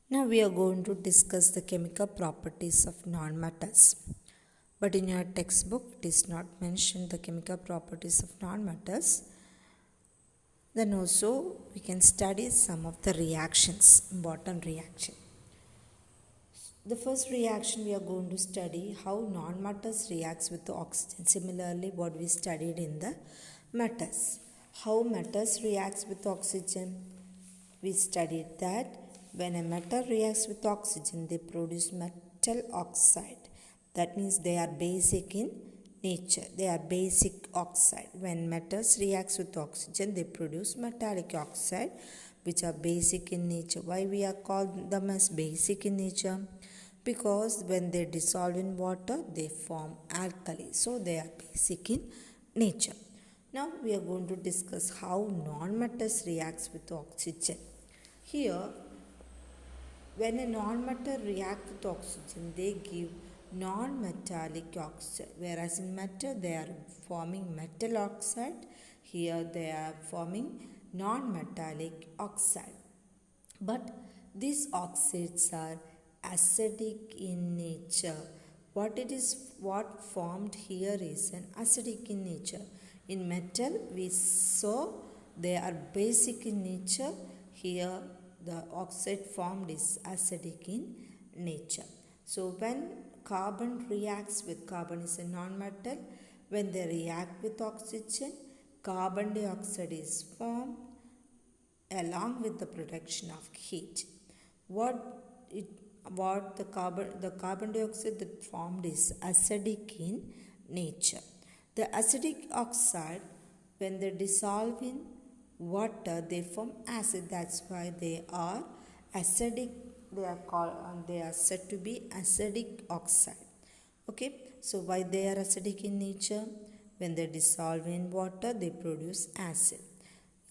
Now we are going to discuss the chemical properties of nonmetals. But in your textbook it is not mentioned the chemical properties of nonmetals. Then also we can study some of the reactions, important reaction. The first reaction we are going to study how nonmetals reacts with the oxygen. Similarly what we studied in the metals. How metals reacts with oxygen. We studied that when a metal reacts with oxygen, they produce metal oxide. That means they are basic in nature. They are basic oxide. When metals reacts with oxygen, they produce metallic oxide, which are basic in nature. Why we are called them as basic in nature? Because when they dissolve in water, they form alkali. So they are basic in nature. Now we are going to discuss how nonmetals reacts with oxygen. Here, when a non-metal reacts with oxygen, they give non-metallic oxide. Whereas in metal, they are forming metal oxide. Here, they are forming non-metallic oxide. But these oxides are acidic in nature. What formed here is an acidic in nature. In metal, we saw they are basic in nature. Here, the oxide formed is acidic in nature. So when carbon reacts with carbon is a non-metal, when they react with oxygen, carbon dioxide is formed along with the production of heat. The carbon dioxide that formed is acidic in nature. The acidic oxide, when they dissolve in water, they form acid. That's why they are acidic. They are said to be acidic oxide. Okay, so why they are acidic in nature? When they dissolve in water, they produce acid.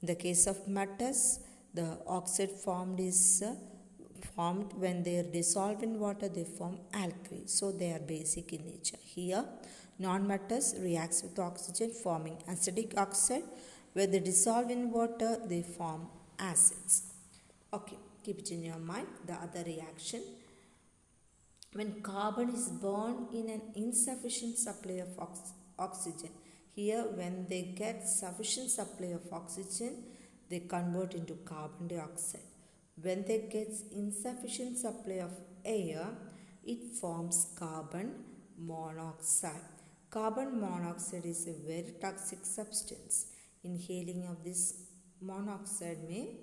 In the case of metals, the oxide formed is formed when they are dissolved in water, they form alkali. So they are basic in nature. Here, non-metals reacts with oxygen forming acidic oxide. When they dissolve in water, they form acids. Okay, keep it in your mind. The other reaction, when carbon is burned in an insufficient supply of oxygen. Here, when they get sufficient supply of oxygen, they convert into carbon dioxide. When they get insufficient supply of air, it forms carbon monoxide. Carbon monoxide is a very toxic substance. Inhaling of this monoxide may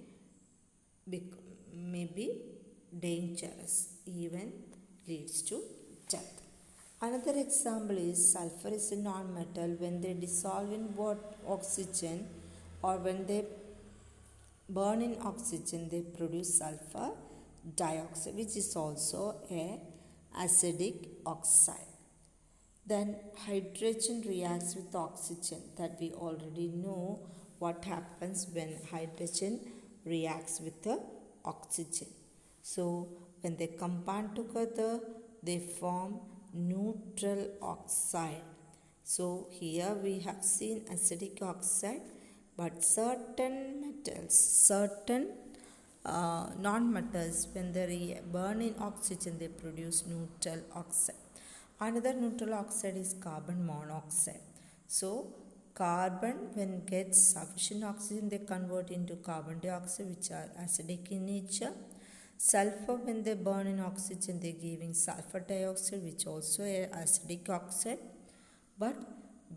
be dangerous, even leads to death. Another example is sulfur is a non-metal. When they dissolve in oxygen or when they burn in oxygen, they produce sulfur dioxide, which is also a acidic oxide. Then hydrogen reacts with oxygen, that we already know what happens when hydrogen reacts with the oxygen. So when they combine together, they form neutral oxide. So here we have seen acidic oxide, but certain metals, certain non-metals, when they burn in oxygen, they produce neutral oxide. Another neutral oxide is carbon monoxide. So carbon, when gets sufficient oxygen, they convert into carbon dioxide, which are acidic in nature. Sulfur, when they burn in oxygen, they giving sulfur dioxide, which also a acidic oxide. But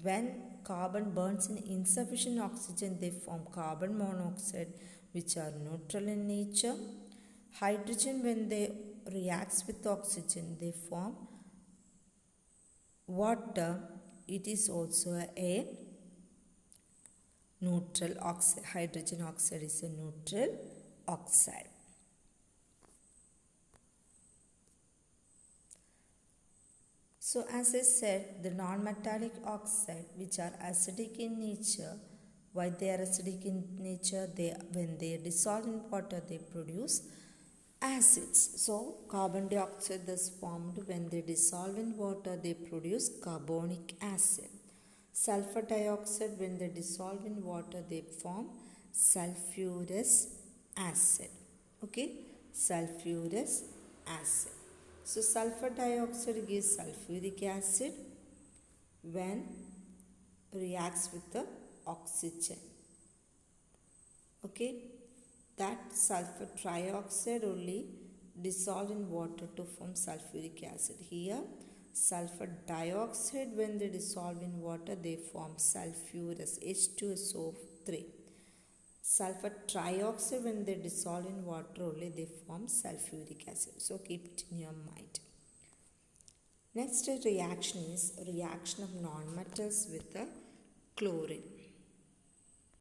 when carbon burns in insufficient oxygen, they form carbon monoxide, which are neutral in nature. Hydrogen, when they reacts with oxygen, they form water. It is also a neutral oxide. Hydrogen oxide is a neutral oxide. So as I said, the non-metallic oxide, which are acidic in nature, why they are acidic in nature? When they dissolve in water, they produce acids. So carbon dioxide is formed when they dissolve in water, they produce carbonic acid. Sulfur dioxide, when they dissolve in water, they form sulfurous acid. Okay. sulfurous acid. So sulfur dioxide gives sulfuric acid when reacts with the oxygen. Okay, that sulfur trioxide only dissolve in water to form sulfuric acid. Here sulfur dioxide, when they dissolve in water they form sulfurous H2SO3. Sulfur trioxide, when they dissolve in water only they form sulfuric acid. So keep it in your mind. Next reaction is reaction of nonmetals with the chlorine.